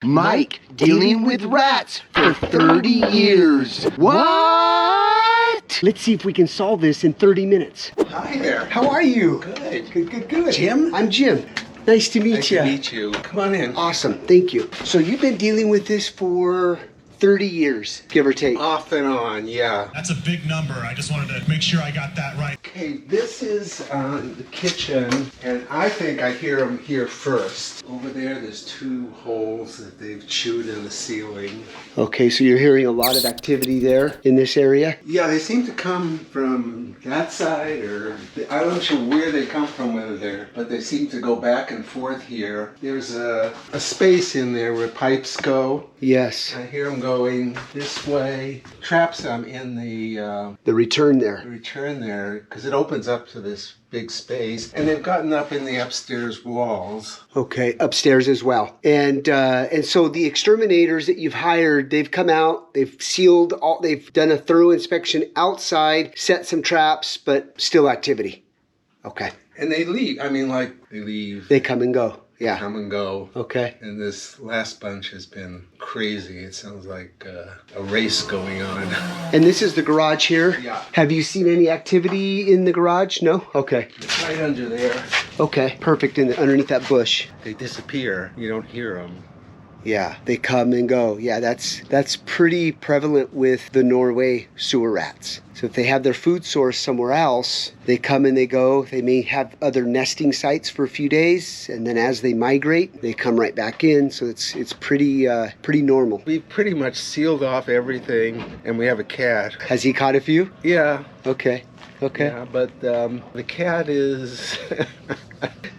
Mike dealing with rats for 30 years. What? Let's see if we can solve this in 30 minutes. Hi there. How are you? Good. Good. Jim? I'm Jim. Nice to meet you. Nice to meet you. Come on in. Awesome, thank you. So you've been dealing with this for 30 years, give or take. Off and on, yeah. That's a big number. I just wanted to make sure I got that right. Okay, this is the kitchen, and I think I hear them here first. Over there's 2 holes that they've chewed in the ceiling. Okay, so you're hearing a lot of activity there in this area? Yeah, they seem to come from that side, or I'm not sure where they come from, but they seem to go back and forth here. There's a space in there where pipes go. Yes. I hear them going this way. Traps them in the return there. return there, because it opens up to this big space, and they've gotten up in the upstairs walls. Okay, upstairs as well. And so the exterminators that you've hired, they've come out, they've sealed all, they've done a thorough inspection outside, set some traps, but still activity. Okay. And they leave. I mean, like, they leave. They come and go. Yeah. Come and go. Okay. And this last bunch has been crazy. It sounds like a race going on. And this is the garage here? Yeah. Have you seen any activity in the garage? No? Okay. It's right under there. Okay, perfect. Underneath that bush. They disappear. You don't hear them. Yeah, they come and go. Yeah, that's pretty prevalent with the Norway sewer rats. So if they have their food source somewhere else, they come and they go. They may have other nesting sites for a few days, and then as they migrate, they come right back in. So it's pretty normal. We've pretty much sealed off everything, and we have a cat. Has he caught a few? Yeah. Okay. Yeah, but the cat is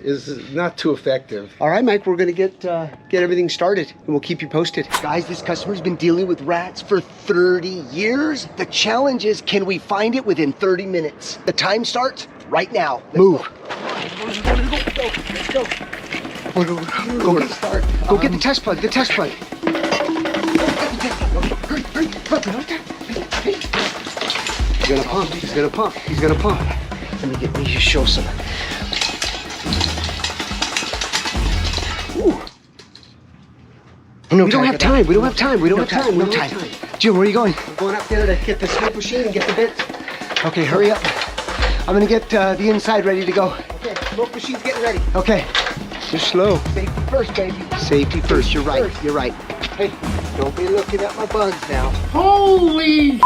is not too effective. All right, Mike, we're gonna get everything started, and we'll keep you posted. Guys, this customer's been dealing with rats for 30 years. The challenge is, can we find it within 30 minutes? The time starts right now. Move. Let's go. Go get start. Go get the test plug. Hurry. He's gonna pump. Let me just show some. Ooh. We don't have time. Jim, where are you going? I'm going up there to get the smoke machine and get the bit. Okay, hurry up. I'm gonna get the inside ready to go. Okay, smoke machine's getting ready. Okay, just slow. Safety first, baby. Safety first, you're right. Hey, don't be looking at my buns now. Holy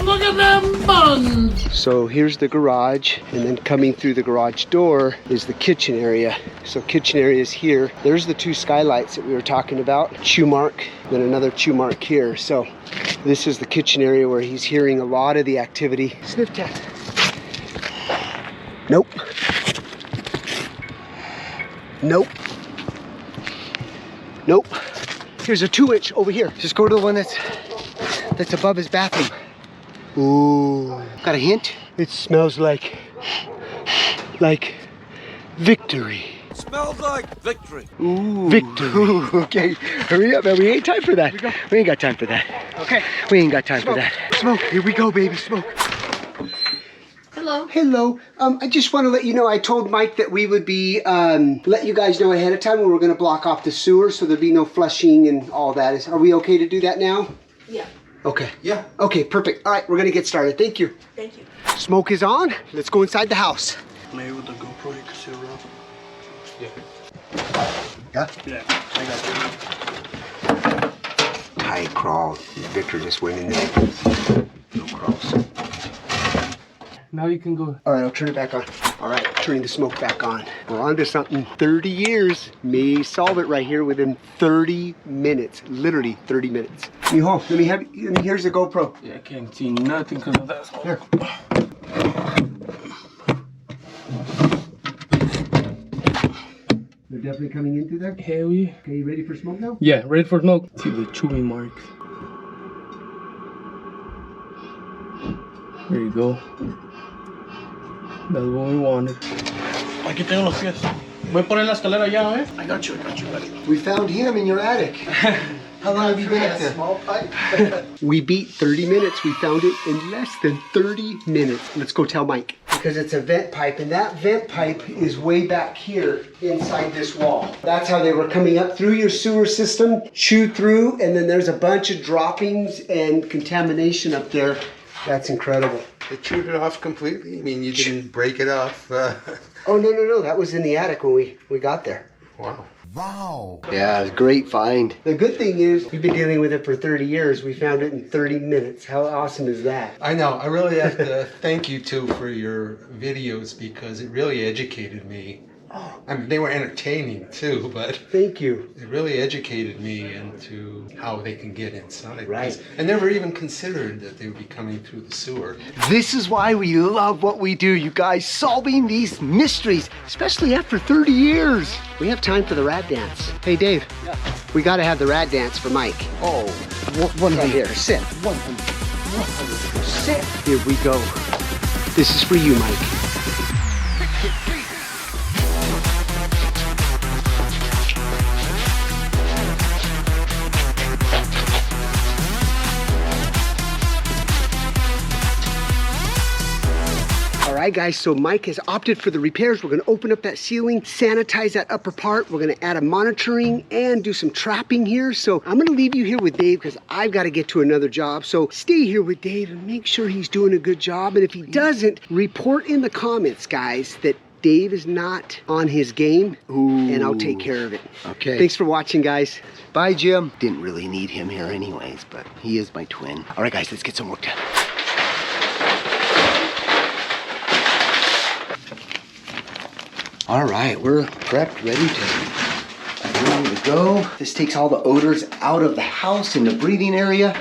look at them buns! So here's the garage, and then coming through the garage door is the kitchen area. So kitchen area is here. There's the 2 skylights that we were talking about. Chew mark, then another chew mark here. So this is the kitchen area where he's hearing a lot of the activity. Sniff test. Nope. Here's a 2-inch over here. Just go to the one that's above his bathroom. Ooh. Got a hint? It smells like victory. It smells like victory. Ooh. Victory. Ooh, okay. Hurry up, man. We ain't time for that. We ain't got time for that. Okay. We ain't got time for that. Smoke. Here we go, baby. Smoke. Hello. I just want to let you know, I told Mike that we would be let you guys know ahead of time when we're going to block off the sewer, so there'd be no flushing and all that. Are we okay to do that now? Yeah. Okay. Yeah. Okay, perfect. All right, we're going to get started. Thank you. Thank you. Smoke is on. Let's go inside the house. Maybe with the GoPro you can see around. Yeah? Yeah, I got you. Tight crawl. Victor just went in there. No crawls. Now you can go. All right, I'll turn it back on. All right, turning the smoke back on. We're on to something. 30 years. May solve it right here within 30 minutes. Literally 30 minutes. Mijo, here's the GoPro. Yeah, I can't see nothing because of that. Here. They're definitely coming in through there? Hell yeah. Okay, you ready for smoke now? Yeah, ready for smoke. See the chewing marks. There you go. That's what we wanted. Aquí tengo los pies. Voy por la escalera ya, ¿eh? I got you, buddy. We found him in your attic. How long have you been up there? Small pipe. We beat 30 minutes. We found it in less than 30 minutes. Let's go tell Mike. because it's a vent pipe, and that vent pipe is way back here inside this wall. That's how they were coming up through your sewer system, chewed through, and then there's a bunch of droppings and contamination up there. That's incredible. They chewed it off completely? I mean, you didn't break it off? Oh, no, that was in the attic when we got there. Wow. Wow. Yeah, it was a great find. The good thing is, we've been dealing with it for 30 years. We found it in 30 minutes. How awesome is that? I know. I really have to thank you two for your videos because it really educated me. I mean, they were entertaining too, but Thank you. it really educated me into how they can get inside. Right. I never even considered that they would be coming through the sewer. This is why we love what we do, you guys, solving these mysteries, especially after 30 years. We have time for the rat dance. Hey, Dave. Yeah. We got to have the rat dance for Mike. Oh, One right here. Sit. 100%. Here we go. This is for you, Mike. All right, guys, so Mike has opted for the repairs. We're gonna open up that ceiling, sanitize that upper part. We're gonna add a monitoring and do some trapping here. So I'm gonna leave you here with Dave because I've gotta get to another job. So stay here with Dave and make sure he's doing a good job. And if he doesn't, report in the comments, guys, that Dave is not on his game. Ooh. And I'll take care of it. Okay. Thanks for watching, guys. Bye, Jim. Didn't really need him here anyways, but he is my twin. All right, guys, let's get some work done. All right, we're prepped, ready to go. This takes all the odors out of the house in the breathing area.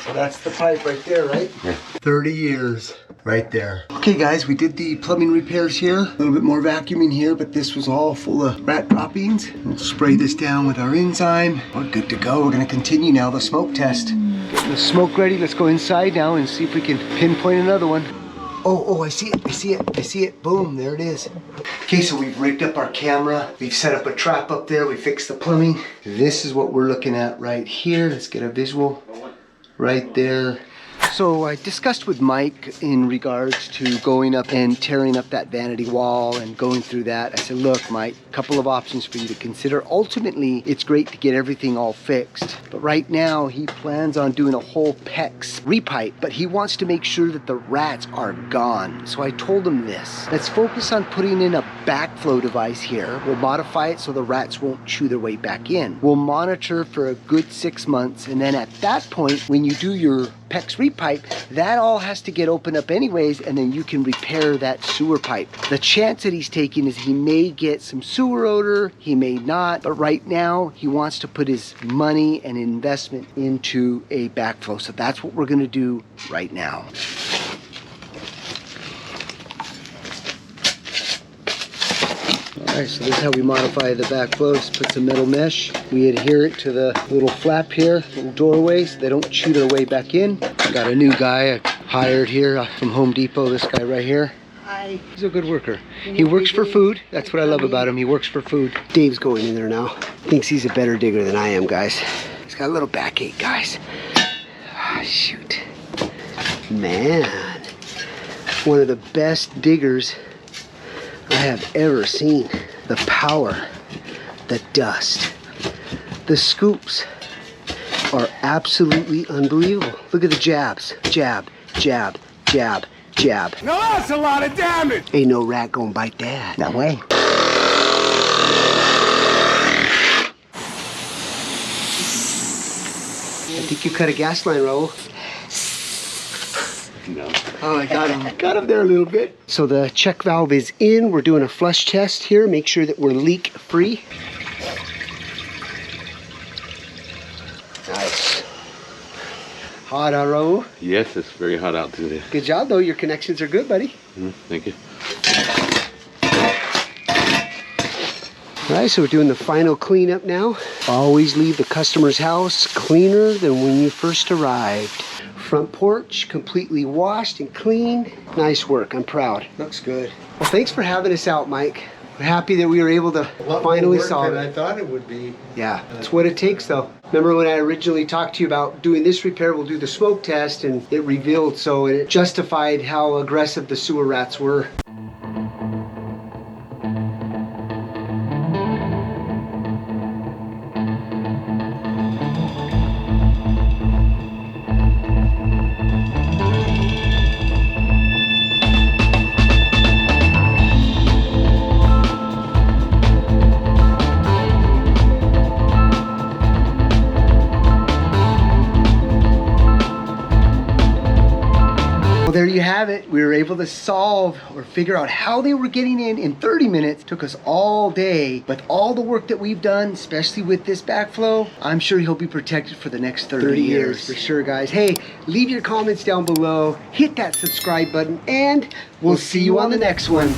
So that's the pipe right there, right? Yeah. 30 years right there. Okay, guys, we did the plumbing repairs here. A little bit more vacuuming here, but this was all full of rat droppings. We'll spray this down with our enzyme. We're good to go. We're gonna continue now the smoke test. Getting the smoke ready. Let's go inside now and see if we can pinpoint another one. Oh, I see it. Boom, there it is. Okay, so we've rigged up our camera. We've set up a trap up there. We fixed the plumbing. This is what we're looking at right here. Let's get a visual right there. So I discussed with Mike in regards to going up and tearing up that vanity wall and going through that. I said, look, Mike, a couple of options for you to consider. Ultimately, it's great to get everything all fixed. But right now, he plans on doing a whole PEX repipe, but he wants to make sure that the rats are gone. So I told him this. Let's focus on putting in a backflow device here. We'll modify it so the rats won't chew their way back in. We'll monitor for a good 6 months, and then at that point, when you do your PEX repipe, that all has to get opened up anyways, and then you can repair that sewer pipe. The chance that he's taking is he may get some sewer odor, he may not, but right now he wants to put his money and investment into a backflow. So that's what we're gonna do right now. Alright, so this is how we modify the backflow. Just put some metal mesh. We adhere it to the little flap here, little doorway, so they don't chew their way back in. Got a new guy I hired here from Home Depot, this guy right here. Hi. He's a good worker. He works for food. That's what I love about him. He works for food. Dave's going in there now. Thinks he's a better digger than I am, guys. He's got a little backache, guys. Ah, shoot. Man. One of the best diggers I have ever seen. The power, the dust, the scoops are absolutely unbelievable. Look at the jabs. Jab, jab, jab, jab. Now that's a lot of damage. Ain't no rat gonna bite that. No way. I think you cut a gas line, Raul. No. Oh, I got him. Got him there a little bit. So the check valve is in. We're doing a flush test here. Make sure that we're leak free. Nice. Hot, huh, Raul? Yes, it's very hot out today. Good job, though. Your connections are good, buddy. Thank you. All right, so we're doing the final cleanup now. Always leave the customer's house cleaner than when you first arrived. Front porch completely washed and clean. Nice work, I'm proud. Looks good. Well, thanks for having us out, Mike. We're happy that we were able to A lot finally more work solve than it. I thought it would be. Yeah, that's what it takes though. Remember when I originally talked to you about doing this repair, we'll do the smoke test, and it revealed, so it justified how aggressive the sewer rats were. There you have it. We were able to solve or figure out how they were getting in 30 minutes. Took us all day, but all the work that we've done, especially with this backflow, I'm sure he'll be protected for the next 30 years for sure, guys. Hey, leave your comments down below, hit that subscribe button, and we'll see you on the next one.